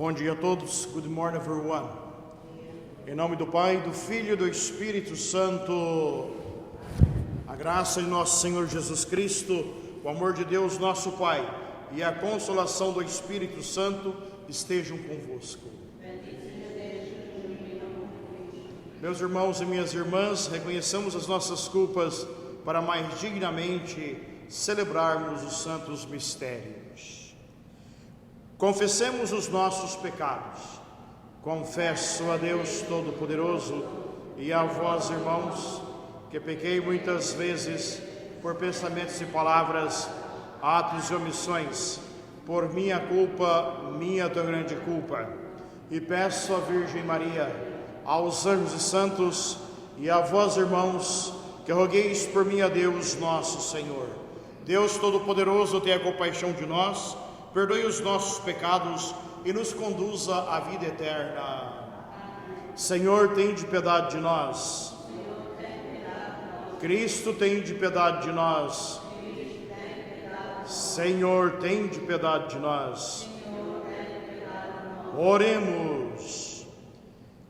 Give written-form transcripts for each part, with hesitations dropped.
Bom dia a todos. Good morning, everyone. Em nome do Pai, do Filho e do Espírito Santo, a graça de nosso Senhor Jesus Cristo, o amor de Deus, nosso Pai, e a consolação do Espírito Santo estejam convosco. Meus irmãos e minhas irmãs, reconheçamos as nossas culpas para mais dignamente celebrarmos os santos mistérios. Confessemos os nossos pecados. Confesso a Deus Todo-Poderoso e a vós, irmãos, que pequei muitas vezes por pensamentos e palavras, atos e omissões, por minha culpa, minha tão grande culpa. E peço à Virgem Maria, aos anjos e santos e a vós, irmãos, que rogueis por mim a Deus nosso Senhor. Deus Todo-Poderoso, tenha compaixão de nós, perdoe os nossos pecados e nos conduza à vida eterna. Senhor, tem de piedade de nós. Cristo, tem de piedade de nós. Senhor, tem de piedade de nós. Oremos.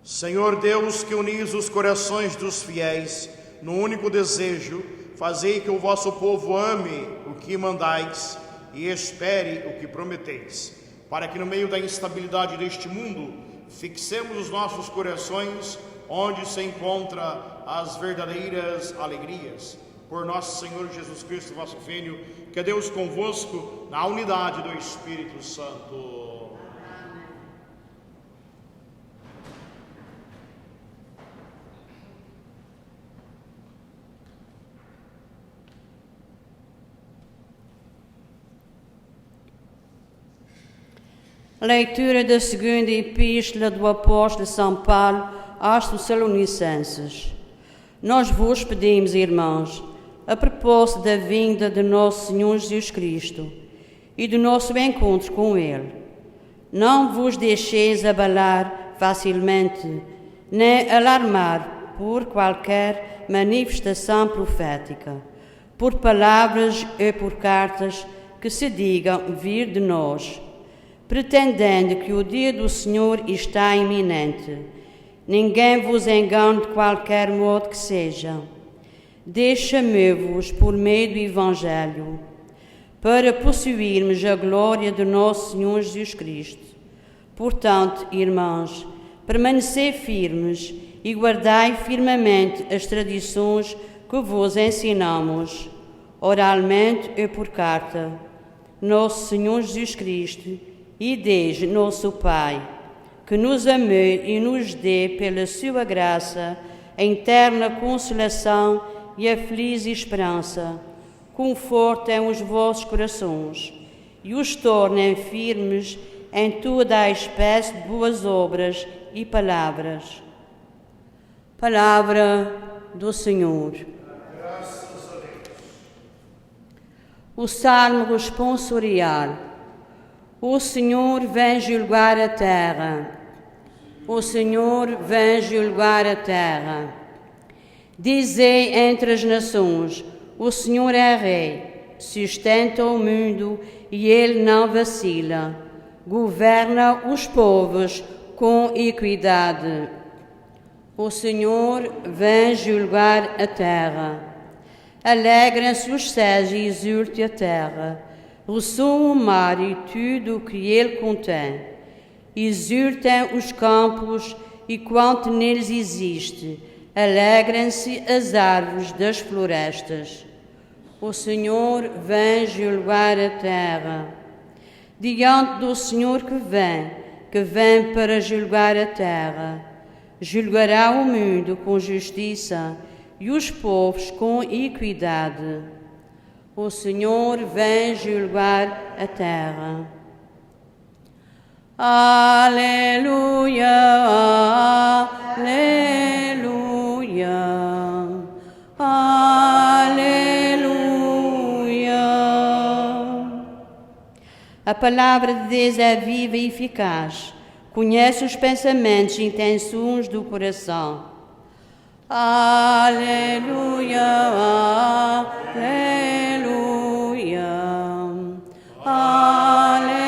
Senhor Deus, que unis os corações dos fiéis no único desejo, fazei que o vosso povo ame o que mandais e espere o que prometeis, para que no meio da instabilidade deste mundo fixemos os nossos corações onde se encontram as verdadeiras alegrias. Por nosso Senhor Jesus Cristo, vosso Filho, que é Deus convosco, na unidade do Espírito Santo. Leitura da segunda epístola do apóstolo São Paulo aos Tessalonicenses. Nós vos pedimos, irmãos, a propósito da vinda de nosso Senhor Jesus Cristo e do nosso encontro com Ele, não vos deixeis abalar facilmente, nem alarmar por qualquer manifestação profética, por palavras ou por cartas que se digam vir de nós, pretendendo que o dia do Senhor está iminente. Ninguém vos engane de qualquer modo que seja. Deixame-vos por meio do Evangelho, para possuirmos a glória de nosso Senhor Jesus Cristo. Portanto, irmãos, permanecei firmes e guardai firmemente as tradições que vos ensinamos, oralmente ou por carta. Nosso Senhor Jesus Cristo e Deus, nosso Pai, que nos amou e nos dê pela sua graça a eterna consolação e a feliz esperança, confortem os vossos corações e os tornem firmes em toda a espécie de boas obras e palavras. Palavra do Senhor. Graças a Deus. O Salmo responsorial. O Senhor vem julgar a terra. O Senhor vem julgar a terra. Dizei entre as nações, o Senhor é Rei, sustenta o mundo e Ele não vacila. Governa os povos com equidade. O Senhor vem julgar a terra. Alegrem-se os céus e exulte a terra. Ressoa o mar e tudo o que ele contém. Exultem os campos e quanto neles existe. Alegrem-se as árvores das florestas. O Senhor vem julgar a terra. Diante do Senhor que vem para julgar a terra, julgará o mundo com justiça e os povos com equidade. O Senhor vem julgar a terra. Aleluia, aleluia, aleluia. A palavra de Deus é viva e eficaz, conhece os pensamentos e intenções do coração. Aleluia, aleluia. Aleluia.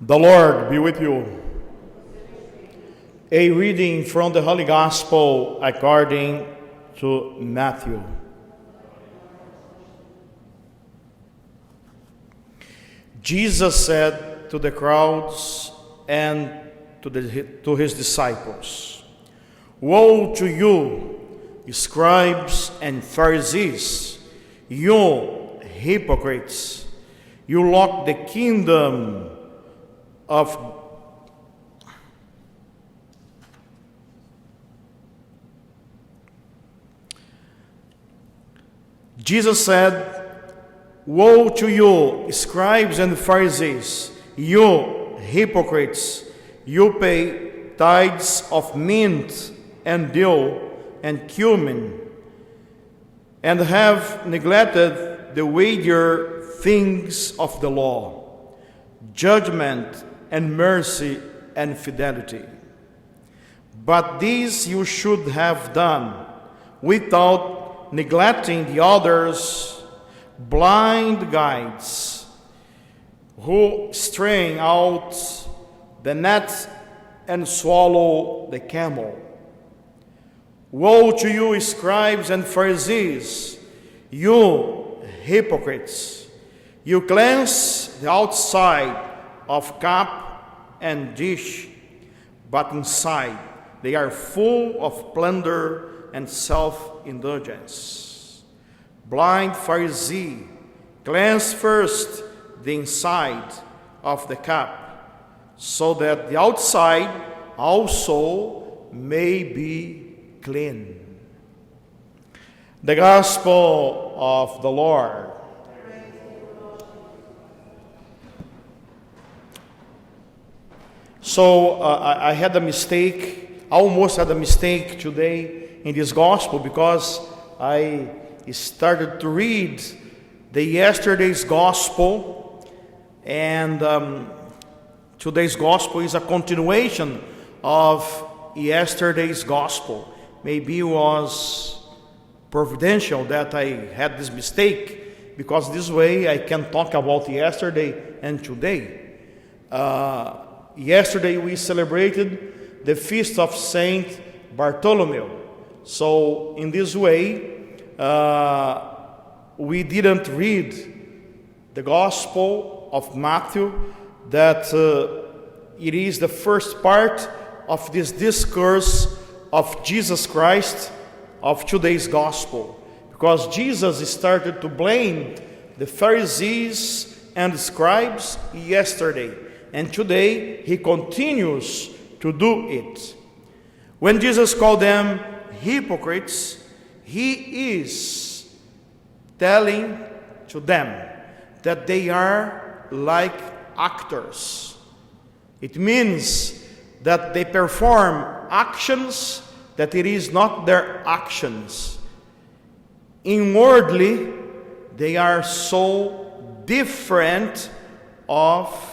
The Lord be with you. A reading from the Holy Gospel according to Matthew. Jesus said to the crowds and to his disciples, "Woe to you, scribes and Pharisees, you hypocrites! You lock the kingdom of Jesus said, "Woe to you, scribes and Pharisees, you hypocrites! You pay tithes of mint and dill and cumin, and have neglected the weightier things of the law, judgment and mercy and fidelity. But these you should have done without neglecting the others, blind guides who strain out the net and swallow the camel. Woe to you, scribes and Pharisees, you hypocrites! You cleanse the outside of cup and dish, but inside they are full of plunder and self-indulgence. Blind Pharisee, cleanse first the inside of the cup, so that the outside also may be clean." The Gospel of the Lord. So I had a mistake, almost had a mistake today in this Gospel, because I started to read the yesterday's Gospel, and today's Gospel is a continuation of yesterday's Gospel. Maybe it was providential that I had this mistake, because this way I can talk about yesterday and today. Yesterday we celebrated the feast of Saint Bartholomew. So in this way, we didn't read the Gospel of Matthew, that it is the first part of this discourse of Jesus Christ of today's Gospel. Because Jesus started to blame the Pharisees and the scribes yesterday, and today he continues to do it. When Jesus called them hypocrites, he is telling to them that they are like actors. It means that they perform actions that it is not their actions. Inwardly, they are so different of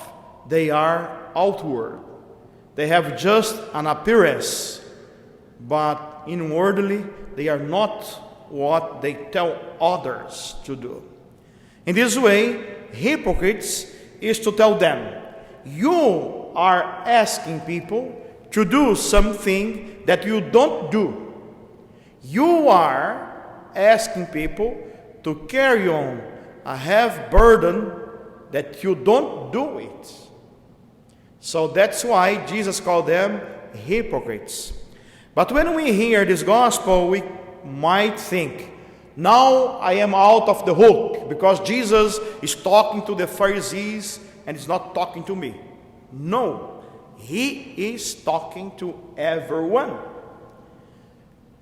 they are outward. They have just an appearance, but inwardly they are not what they tell others to do. In this way, hypocrites is to tell them, you are asking people to do something that you don't do. You are asking people to carry on a heavy burden that you don't do it. So that's why Jesus called them hypocrites. But when we hear this gospel, we might think, now I am out of the hook, because Jesus is talking to the Pharisees and is not talking to me. No, he is talking to everyone.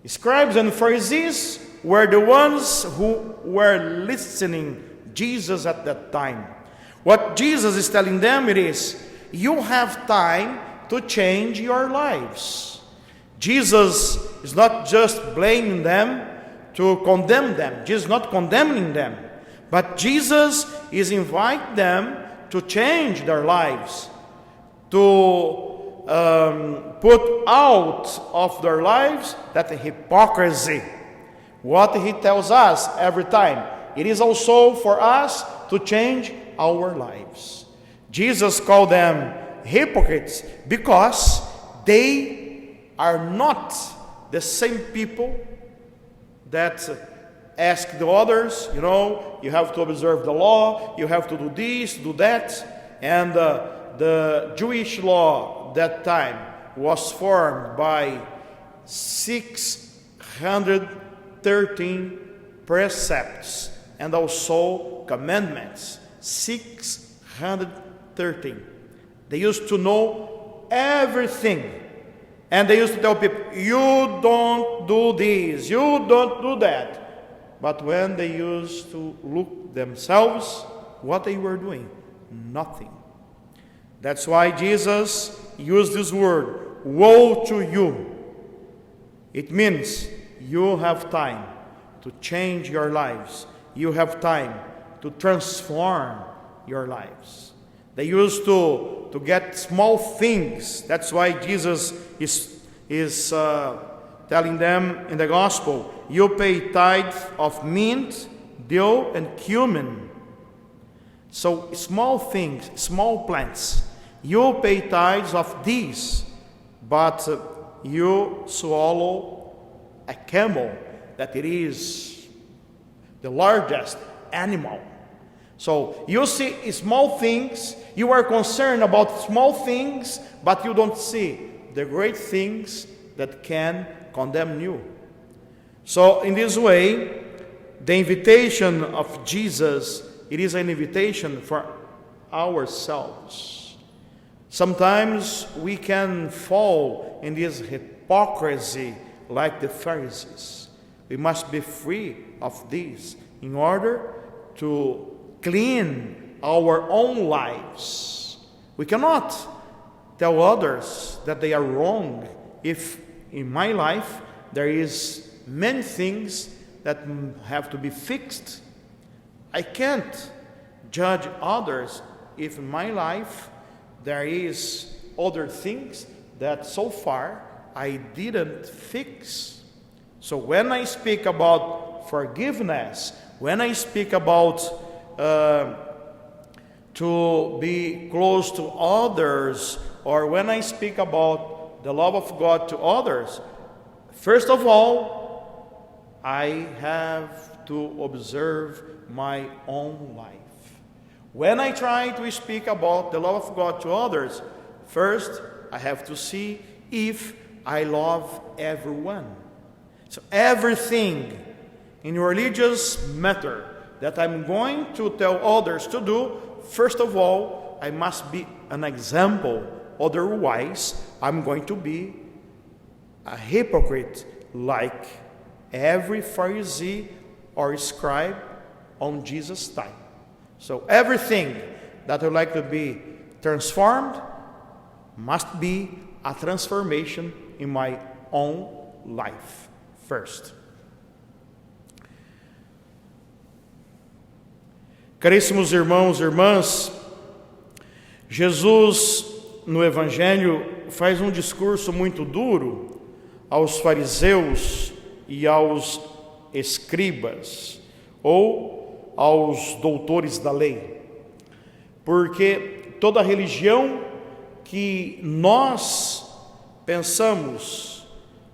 Scribes and Pharisees were the ones who were listening Jesus at that time. What Jesus is telling them, it is, you have time to change your lives. Jesus is not just blaming them to condemn them. Jesus is not condemning them. But Jesus is inviting them to change their lives, to put out of their lives that hypocrisy. What he tells us every time, it is also for us to change our lives. Jesus called them hypocrites because they are not the same people that ask the others, you have to observe the law, you have to do this, do that. And the Jewish law that time was formed by 613 precepts and also commandments. 613. They used to know everything. And they used to tell people, you don't do this, you don't do that. But when they used to look themselves, what they were doing? Nothing. That's why Jesus used this word, woe to you. It means you have time to change your lives. You have time to transform your lives. They used to get small things. That's why Jesus is telling them in the gospel, you pay tithe of mint, dill, and cumin. So small things, small plants. You pay tithes of these, but you swallow a camel that it is the largest animal. So you see small things, you are concerned about small things, but you don't see the great things that can condemn you. So in this way, the invitation of Jesus, it is an invitation for ourselves. Sometimes we can fall in this hypocrisy like the Pharisees. We must be free of this in order to clean our own lives. We cannot tell others that they are wrong if in my life there is many things that have to be fixed. I can't judge others if in my life there is other things that so far I didn't fix. So when I speak about forgiveness, when I speak about to be close to others, or when I speak about the love of God to others, first of all, I have to observe my own life. When I try to speak about the love of God to others, first I have to see if I love everyone. So everything in religious matter that I'm going to tell others to do, first of all, I must be an example. Otherwise, I'm going to be a hypocrite like every Pharisee or scribe on Jesus' time. So everything that would like to be transformed must be a transformation in my own life first. Caríssimos irmãos e irmãs, Jesus no Evangelho faz um discurso muito duro aos fariseus e aos escribas, ou aos doutores da lei, porque toda religião que nós pensamos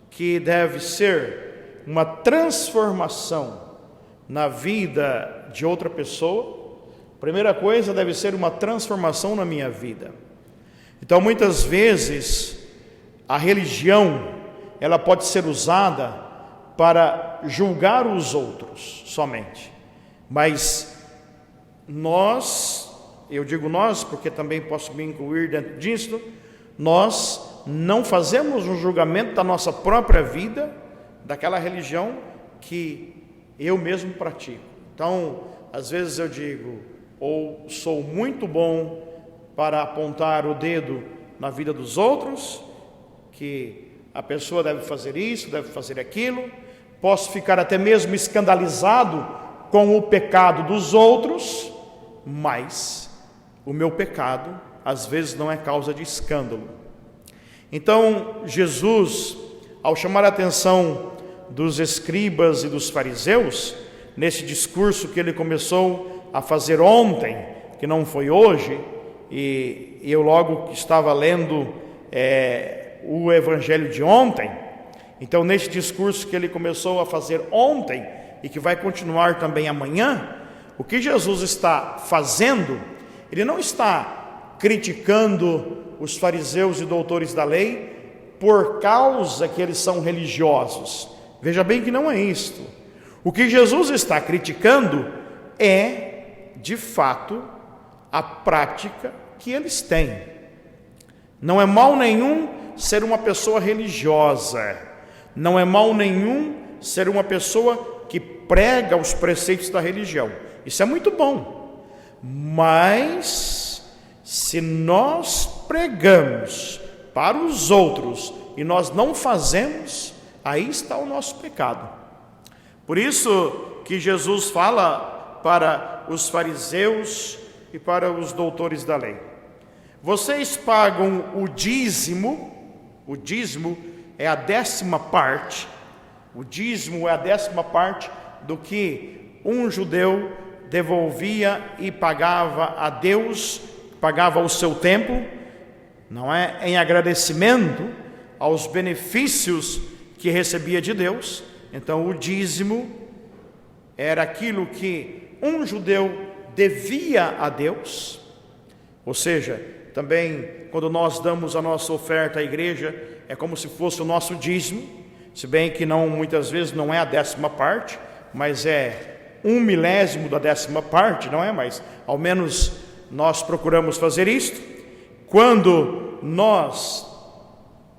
que deve ser uma transformação na vida de outra pessoa, a primeira coisa deve ser uma transformação na minha vida. Então muitas vezes a religião ela pode ser usada para julgar os outros somente, mas nós, eu digo nós porque também posso me incluir dentro disso, nós não fazemos um julgamento da nossa própria vida, daquela religião que eu mesmo pratico. Então, às vezes eu digo, ou sou muito bom para apontar o dedo na vida dos outros, que a pessoa deve fazer isso, deve fazer aquilo, posso ficar até mesmo escandalizado com o pecado dos outros, mas o meu pecado às vezes não é causa de escândalo. Então, Jesus, ao chamar a atenção dos escribas e dos fariseus, nesse discurso que ele começou a fazer ontem, que não foi hoje, e eu logo estava lendo o evangelho de ontem. Então, nesse discurso que ele começou a fazer ontem e que vai continuar também amanhã, o que Jesus está fazendo, ele não está criticando os fariseus e doutores da lei por causa que eles são religiosos. Veja bem que não é isto. O que Jesus está criticando é, de fato, a prática que eles têm. Não é mal nenhum ser uma pessoa religiosa. Não é mal nenhum ser uma pessoa que prega os preceitos da religião. Isso é muito bom. Mas, se nós pregamos para os outros e nós não fazemos, aí está o nosso pecado. Por isso que Jesus fala para os fariseus e para os doutores da lei: vocês pagam o dízimo é a 10ª parte, o dízimo é a 10ª parte do que um judeu devolvia e pagava a Deus, pagava o seu templo, não é? Em agradecimento aos benefícios que recebia de Deus. Então, o dízimo era aquilo que um judeu devia a Deus. Ou seja, também quando nós damos a nossa oferta à igreja, é como se fosse o nosso dízimo, se bem que não, muitas vezes não é a 10ª parte, mas é 1/1000 da 10ª parte, não é? Mas ao menos nós procuramos fazer isto. Quando nós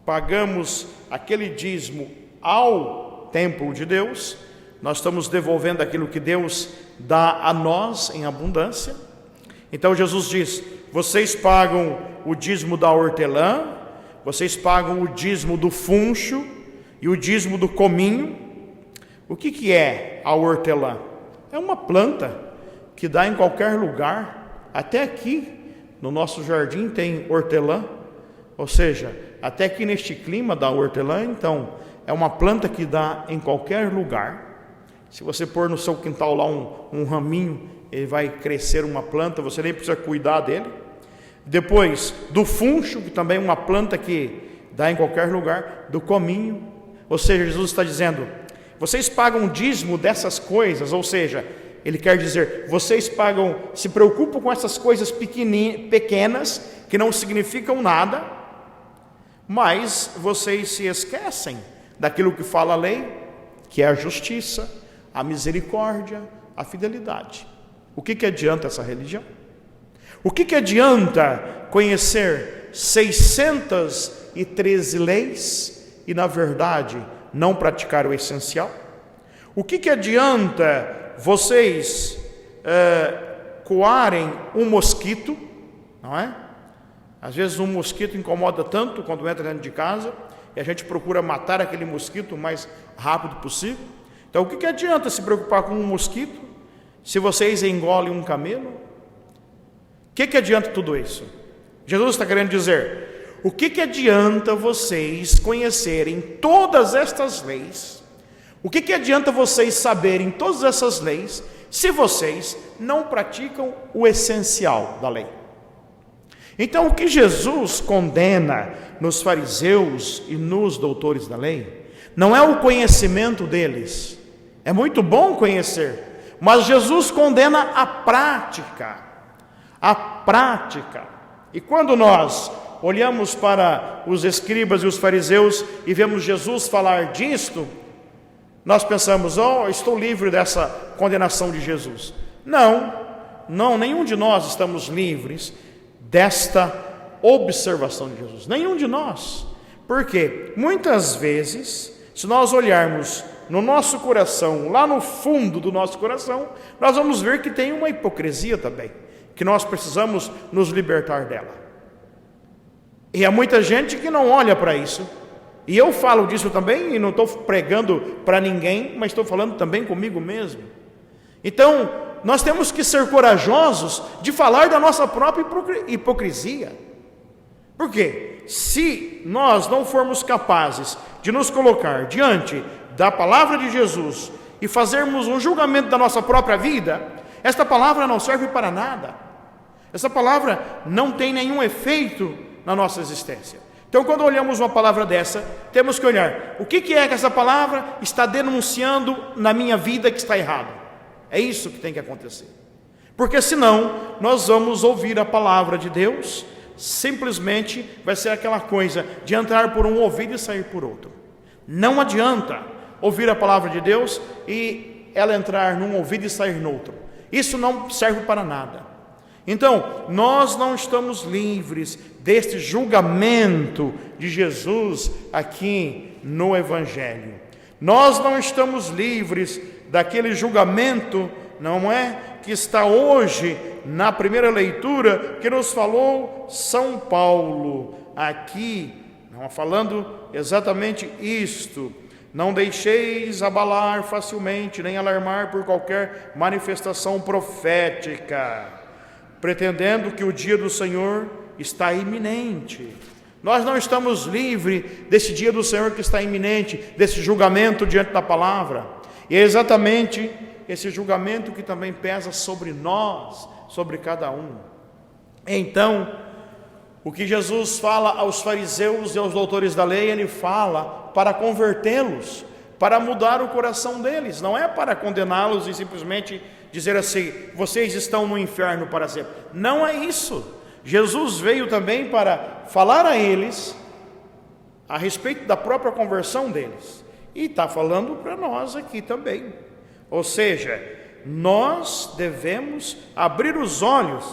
pagamos aquele dízimo ao templo de Deus, nós estamos devolvendo aquilo que Deus dá a nós em abundância. Então Jesus diz: vocês pagam o dízimo da hortelã, vocês pagam o dízimo do funcho e o dízimo do cominho. O que é a hortelã? É uma planta que dá em qualquer lugar. Até aqui no nosso jardim tem hortelã, ou seja, até aqui neste clima dá hortelã. Então é uma planta que dá em qualquer lugar. Se você pôr no seu quintal lá um raminho, ele vai crescer uma planta, você nem precisa cuidar dele. Depois do funcho, que também é uma planta que dá em qualquer lugar. Do cominho, ou seja, Jesus está dizendo: vocês pagam dízimo dessas coisas, ou seja, ele quer dizer, vocês pagam, se preocupam com essas coisas pequenas, que não significam nada, mas vocês se esquecem daquilo que fala a lei, que é a justiça, a misericórdia, a fidelidade. O que adianta essa religião? O que adianta conhecer 613 leis e, na verdade, não praticar o essencial? O que adianta vocês coarem um mosquito, não é? Às vezes um mosquito incomoda tanto quando entra dentro de casa, e a gente procura matar aquele mosquito o mais rápido possível. Então, o que adianta se preocupar com um mosquito se vocês engolem um camelo? O que adianta tudo isso? Jesus está querendo dizer: o que adianta vocês conhecerem todas estas leis? O que adianta vocês saberem todas essas leis se vocês não praticam o essencial da lei? Então, o que Jesus condena nos fariseus e nos doutores da lei não é o conhecimento deles. É muito bom conhecer, mas Jesus condena a prática. A prática. E quando nós olhamos para os escribas e os fariseus e vemos Jesus falar disto, nós pensamos: oh, estou livre dessa condenação de Jesus. Não, nenhum de nós estamos livres desta observação de Jesus. Nenhum de nós. Porque muitas vezes, se nós olharmos no nosso coração, lá no fundo do nosso coração, nós vamos ver que tem uma hipocrisia também, que nós precisamos nos libertar dela. E há muita gente que não olha para isso. E eu falo disso também, e não estou pregando para ninguém, mas estou falando também comigo mesmo. Então, nós temos que ser corajosos de falar da nossa própria hipocrisia. Por quê? Se nós não formos capazes de nos colocar diante da palavra de Jesus e fazermos um julgamento da nossa própria vida, esta palavra não serve para nada. Essa palavra não tem nenhum efeito na nossa existência. Então, quando olhamos uma palavra dessa, temos que olhar o que é que essa palavra está denunciando na minha vida que está errado. É isso que tem que acontecer. Porque senão, nós vamos ouvir a palavra de Deus, simplesmente vai ser aquela coisa de entrar por um ouvido e sair por outro. Não adianta ouvir a palavra de Deus e ela entrar num ouvido e sair no outro. Isso não serve para nada. Então, nós não estamos livres deste julgamento de Jesus aqui no Evangelho. Nós não estamos livres daquele julgamento, não é? Que está hoje na primeira leitura que nos falou São Paulo. Aqui, não falando exatamente isto: não deixeis abalar facilmente, nem alarmar por qualquer manifestação profética, pretendendo que o dia do Senhor está iminente. Nós não estamos livres desse dia do Senhor que está iminente, desse julgamento diante da palavra. E é exatamente esse julgamento que também pesa sobre nós, sobre cada um. Então, o que Jesus fala aos fariseus e aos doutores da lei, ele fala para convertê-los, para mudar o coração deles, não é para condená-los e simplesmente dizer assim: vocês estão no inferno para sempre. Não é isso. Jesus veio também para falar a eles a respeito da própria conversão deles, e está falando para nós aqui também. Ou seja, nós devemos abrir os olhos.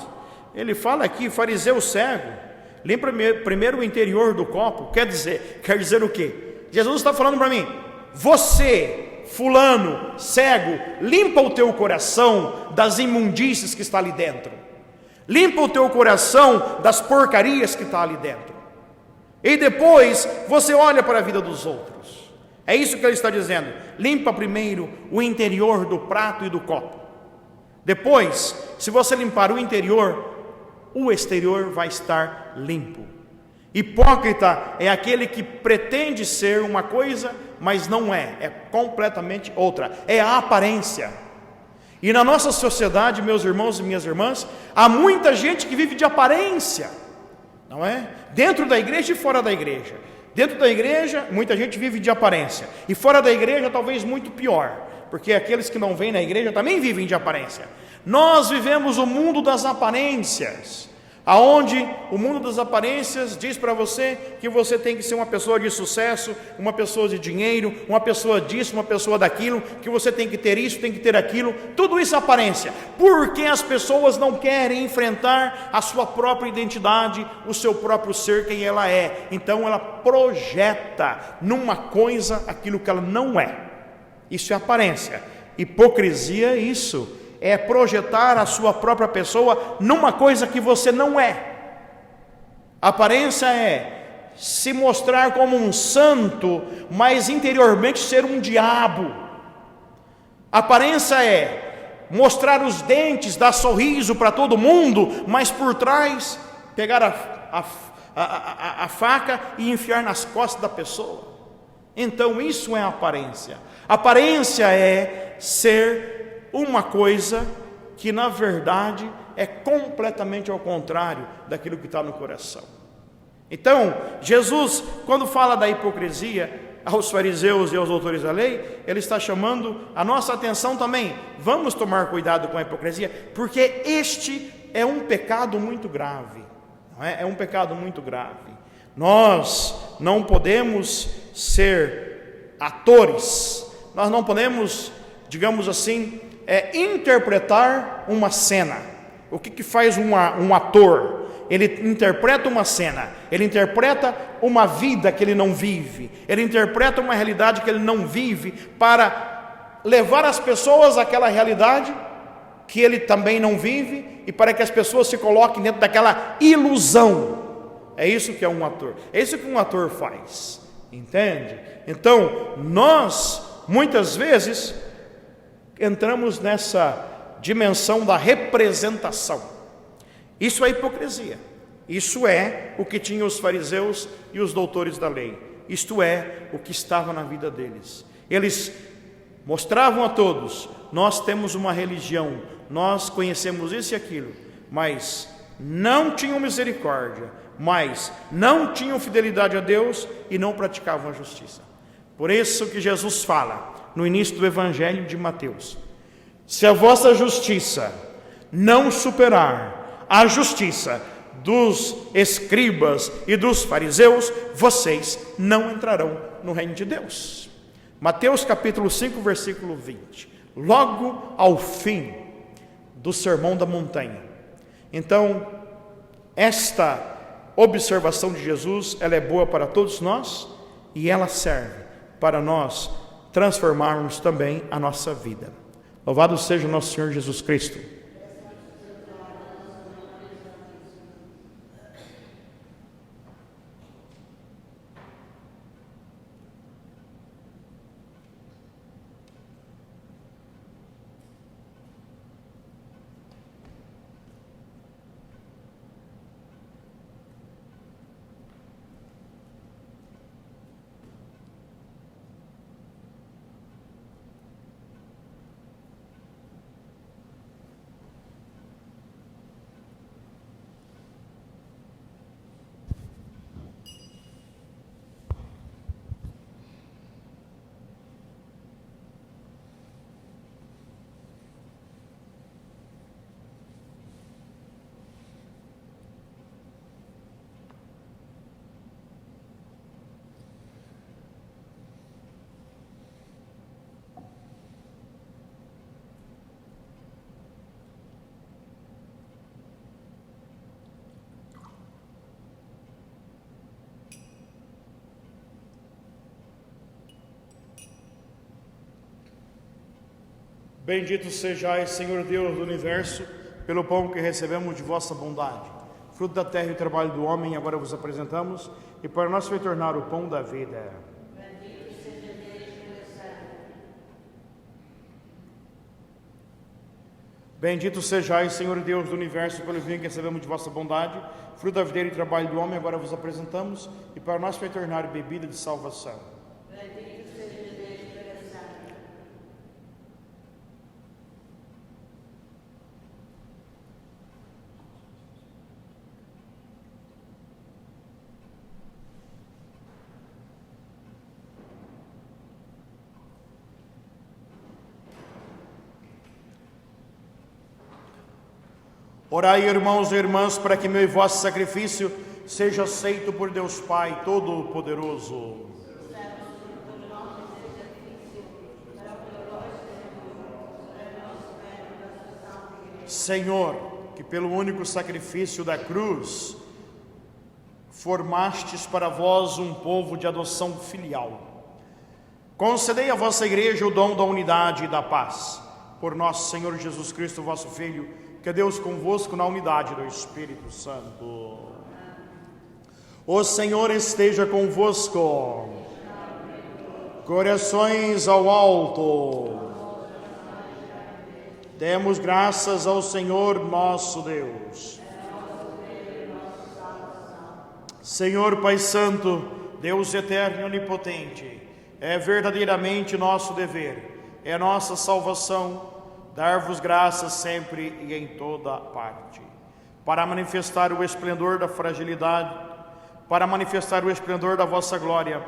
Ele fala aqui: fariseu cego, limpa primeiro o interior do copo. Quer dizer o quê? Jesus está falando para mim: você, fulano, cego, limpa o teu coração das imundícies que está ali dentro. Limpa o teu coração das porcarias que está ali dentro. E depois você olha para a vida dos outros. É isso que ele está dizendo. Limpa primeiro o interior do prato e do copo. Depois, se você limpar o interior, o exterior vai estar limpo. Hipócrita é aquele que pretende ser uma coisa, mas não é. É completamente outra. É a aparência. E na nossa sociedade, meus irmãos e minhas irmãs, há muita gente que vive de aparência, não é? Dentro da igreja e fora da igreja. Dentro da igreja, muita gente vive de aparência. E fora da igreja, talvez muito pior, porque aqueles que não vêm na igreja também vivem de aparência. Nós vivemos o mundo das aparências, aonde o mundo das aparências diz para você que você tem que ser uma pessoa de sucesso, uma pessoa de dinheiro, uma pessoa disso, uma pessoa daquilo, que você tem que ter isso, tem que ter aquilo. Tudo isso é aparência, porque as pessoas não querem enfrentar a sua própria identidade, o seu próprio ser, quem ela é. Então ela projeta numa coisa aquilo que ela não é. Isso é aparência. Hipocrisia é isso. É projetar a sua própria pessoa numa coisa que você não é. Aparência é se mostrar como um santo, mas interiormente ser um diabo. Aparência é mostrar os dentes, dar sorriso para todo mundo, mas por trás pegar a faca e enfiar nas costas da pessoa. Então isso é aparência. Aparência é ser uma coisa que na verdade é completamente ao contrário daquilo que está no coração. Então, Jesus, quando fala da hipocrisia aos fariseus e aos doutores da lei, ele está chamando a nossa atenção também. Vamos tomar cuidado com a hipocrisia, porque este é um pecado muito grave, não é? É um pecado muito grave. Nós não podemos ser atores, nós não podemos, digamos assim, interpretar uma cena. O que faz um ator? Ele interpreta uma cena, ele interpreta uma vida que ele não vive, ele interpreta uma realidade que ele não vive, para levar as pessoas àquela realidade que ele também não vive, e para que as pessoas se coloquem dentro daquela ilusão. É isso que é um ator, é isso que um ator faz, entende? Então, nós, muitas vezes, entramos nessa dimensão da representação. Isso é hipocrisia. Isso é o que tinham os fariseus e os doutores da lei. Isto é o que estava na vida deles. Eles mostravam a todos: nós temos uma religião, nós conhecemos isso e aquilo, mas não tinham misericórdia, mas não tinham fidelidade a Deus e não praticavam a justiça. Por isso que Jesus fala no início do Evangelho de Mateus: se a vossa justiça não superar a justiça dos escribas e dos fariseus, vocês não entrarão no reino de Deus. Mateus capítulo 5, versículo 20, logo ao fim do Sermão da Montanha. Então, esta observação de Jesus, ela é boa para todos nós e ela serve para nós transformarmos também a nossa vida. Louvado seja o nosso Senhor Jesus Cristo. Bendito sejais, Senhor Deus do Universo, pelo pão que recebemos de vossa bondade. Fruto da terra e trabalho do homem, agora vos apresentamos, e para nós foi tornar o pão da vida. Bendito seja Deus pelo sangue. Bendito sejais, Senhor Deus do Universo, pelo vinho que recebemos de vossa bondade. Fruto da videira e trabalho do homem, agora vos apresentamos, e para nós foi tornar bebida de salvação. Orai, irmãos e irmãs, para que meu e vosso sacrifício seja aceito por Deus Pai Todo-Poderoso. Senhor, que pelo único sacrifício da cruz formastes para vós um povo de adoção filial, concedei à vossa igreja o dom da unidade e da paz. Por nosso Senhor Jesus Cristo, vosso Filho, que é Deus convosco na unidade do Espírito Santo. O Senhor esteja convosco. Corações ao alto. Demos graças ao Senhor nosso Deus. Senhor Pai Santo, Deus eterno e onipotente, é verdadeiramente nosso dever, é nossa salvação, dar-vos graças sempre e em toda parte, para manifestar o esplendor da fragilidade, para manifestar o esplendor da vossa glória,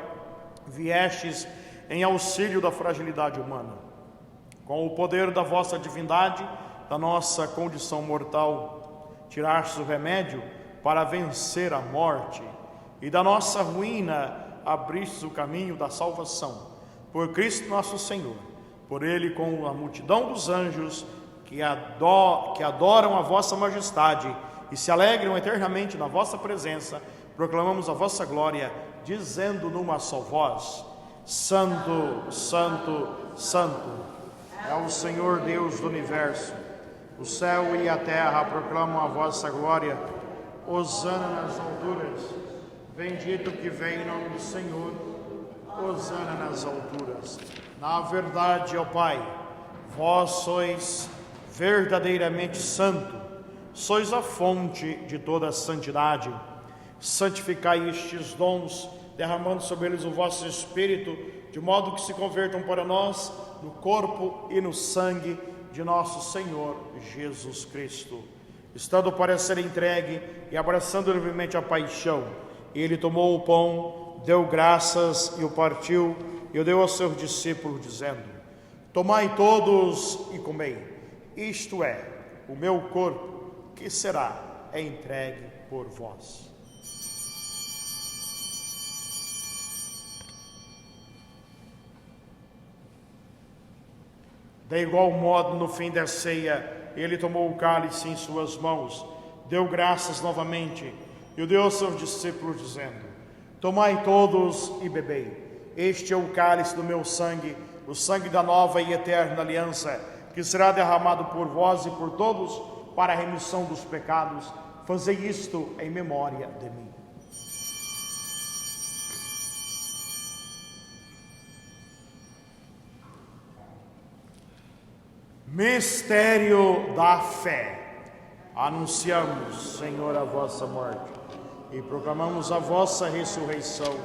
viestes em auxílio da fragilidade humana. Com o poder da vossa divindade, da nossa condição mortal, tirastes o remédio para vencer a morte, e da nossa ruína abristes o caminho da salvação. Por Cristo nosso Senhor. Por ele, com a multidão dos anjos que adoram a vossa majestade e se alegram eternamente na vossa presença, proclamamos a vossa glória, dizendo numa só voz: Santo, Santo, Santo, é o Senhor Deus do Universo. O céu e a terra proclamam a vossa glória. Hosana nas alturas. Bendito que vem em nome do Senhor. Hosana nas alturas. Na verdade, ó Pai, vós sois verdadeiramente santo, sois a fonte de toda a santidade. Santificai estes dons, derramando sobre eles o vosso Espírito, de modo que se convertam para nós no corpo e no sangue de nosso Senhor Jesus Cristo. estando para ser entregue e abraçando livremente a paixão, ele tomou o pão, deu graças e o partiu e o deu aos seus discípulos, dizendo: tomai todos e comei, isto é o meu corpo, que será entregue por vós. De igual modo, no fim da ceia, ele tomou o cálice em suas mãos, deu graças novamente e o deu aos seus discípulos, dizendo: tomai todos e bebei, este é o cálice do meu sangue, o sangue da nova e eterna aliança, que será derramado por vós e por todos para a remissão dos pecados. Fazei isto em memória de mim. Mistério da fé. Anunciamos, Senhor, a vossa morte e proclamamos a vossa ressurreição.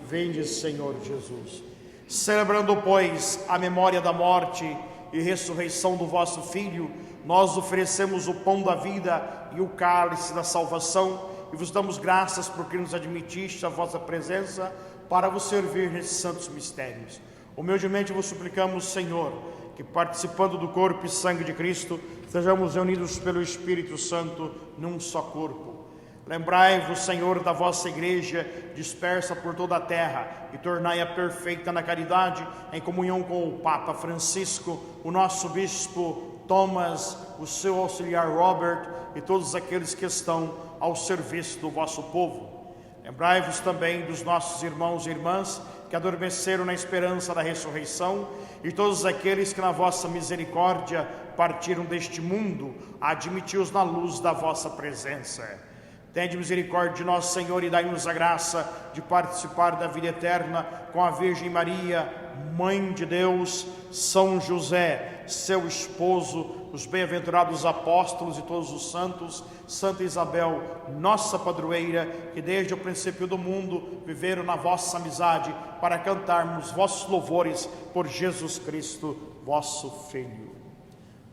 Vinde, Senhor Jesus. Celebrando, pois, a memória da morte e ressurreição do vosso Filho, nós oferecemos o pão da vida e o cálice da salvação e vos damos graças porque nos admitiste a vossa presença para vos servir nesses santos mistérios. Humildemente vos suplicamos, Senhor, que participando do corpo e sangue de Cristo, sejamos reunidos pelo Espírito Santo num só corpo. Lembrai-vos, Senhor, da vossa igreja dispersa por toda a terra e tornai-a perfeita na caridade, em comunhão com o Papa Francisco, o nosso bispo Thomas, o seu auxiliar Robert e todos aqueles que estão ao serviço do vosso povo. Lembrai-vos também dos nossos irmãos e irmãs que adormeceram na esperança da ressurreição e todos aqueles que na vossa misericórdia partiram deste mundo, admiti-os na luz da vossa presença. Tende misericórdia de nós, Senhor, e dai-nos a graça de participar da vida eterna com a Virgem Maria, Mãe de Deus, São José, seu esposo, os bem-aventurados apóstolos e todos os santos, Santa Isabel, nossa padroeira, que desde o princípio do mundo viveram na vossa amizade para cantarmos vossos louvores por Jesus Cristo, vosso Filho.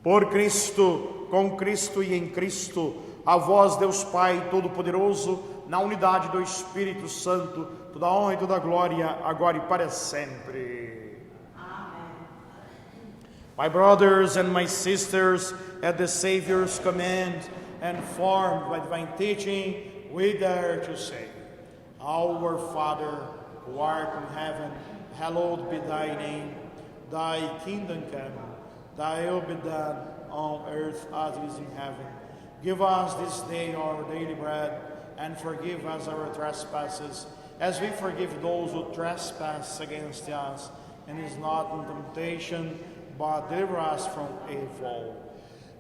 Por Cristo, com Cristo e em Cristo, a vós, Deus Pai Todo-Poderoso, na unidade do Espírito Santo, toda a honra e toda a glória, agora e para sempre. Amen. My brothers and my sisters, at the Savior's command, and formed by divine teaching, we dare to say, Our Father, who art in heaven, hallowed be thy name. Thy kingdom come, thy will be done on earth as it is in heaven. Give us this day our daily bread, and forgive us our trespasses, as we forgive those who trespass against us. And is not in temptation, but deliver us from evil.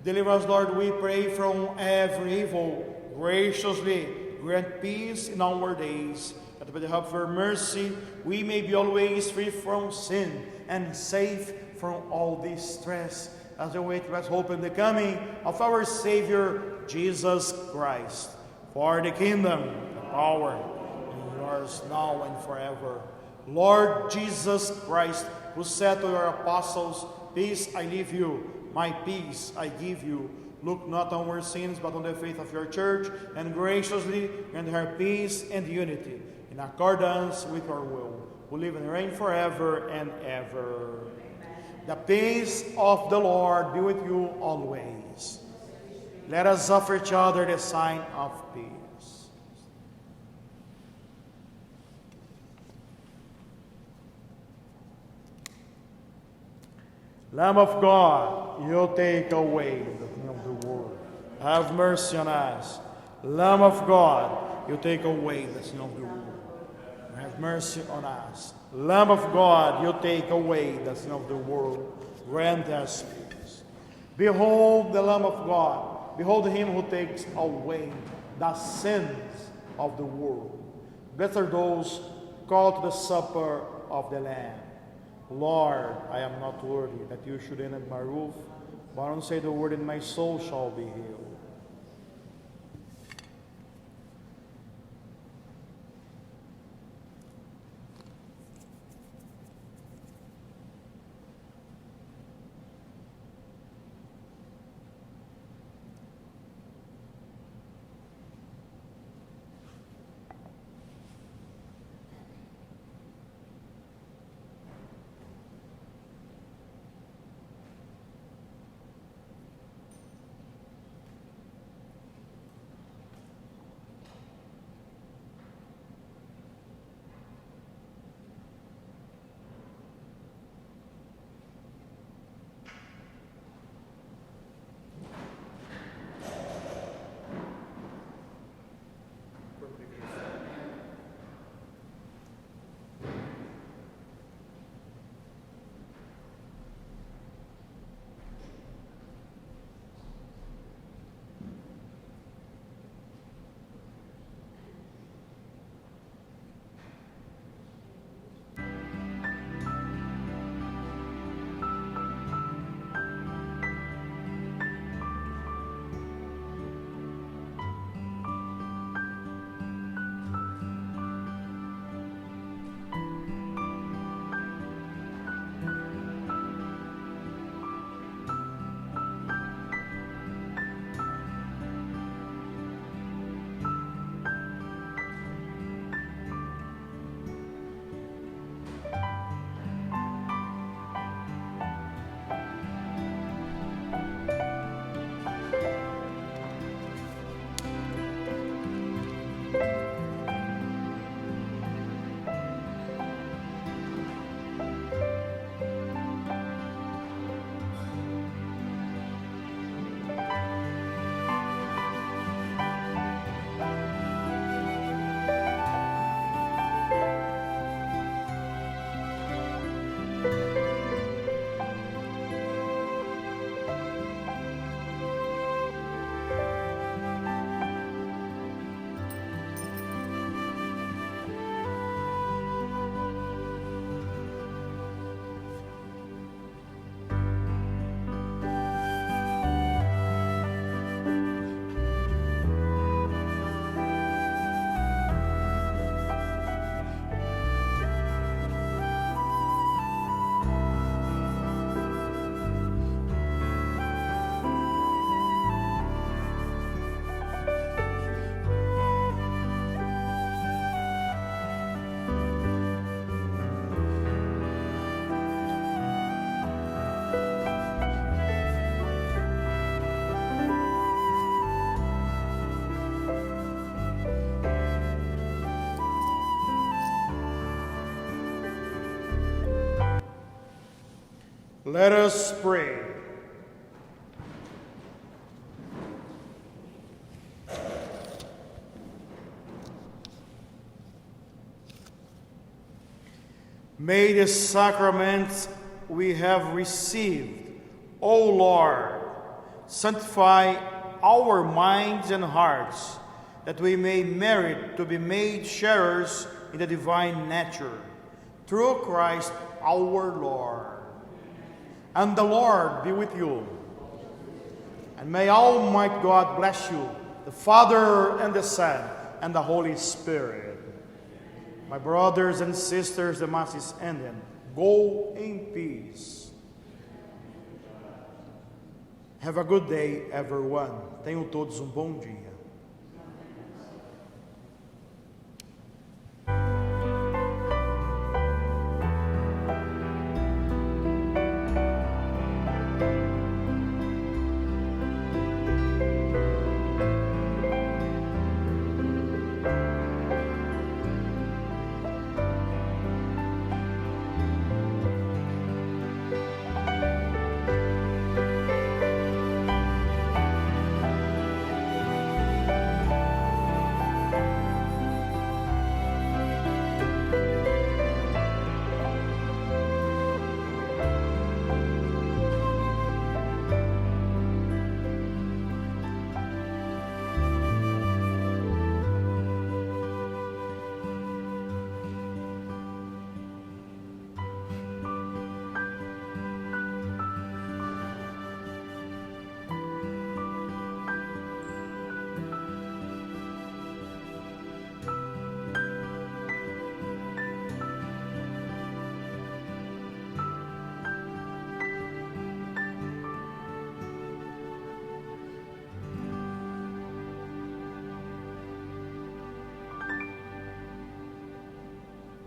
Deliver us, Lord, we pray, from every evil. Graciously grant peace in our days, that by the help of your mercy we may be always free from sin and safe from all distress, as we wait with hope in the coming of our Savior, Jesus Christ. For the kingdom, the power, and yours now and forever. Lord Jesus Christ, who said to your apostles, Peace I leave you, my peace I give you. Look not on our sins, but on the faith of your church, and graciously grant her peace and unity, in accordance with your will, who live and reign forever and ever. The peace of the Lord be with you always. Let us offer each other the sign of peace. Lamb of God, you take away the sin of the world. Have mercy on us. Lamb of God, you take away the sin of the world. Have mercy on us. Lamb of God, you take away the sin of the world. Grant us peace. Behold the Lamb of God. Behold him who takes away the sins of the world. Blessed are those called to the supper of the Lamb. Lord, I am not worthy that you should enter my roof, but only say the word and my soul shall be healed. Let us pray. May the sacraments we have received, O Lord, sanctify our minds and hearts, that we may merit to be made sharers in the divine nature. Through Christ our Lord. And the Lord be with you. And may Almighty God bless you, the Father and the Son and the Holy Spirit. My brothers and sisters, the Mass is ended. Go in peace. Have a good day, everyone. Tenham todos bom dia.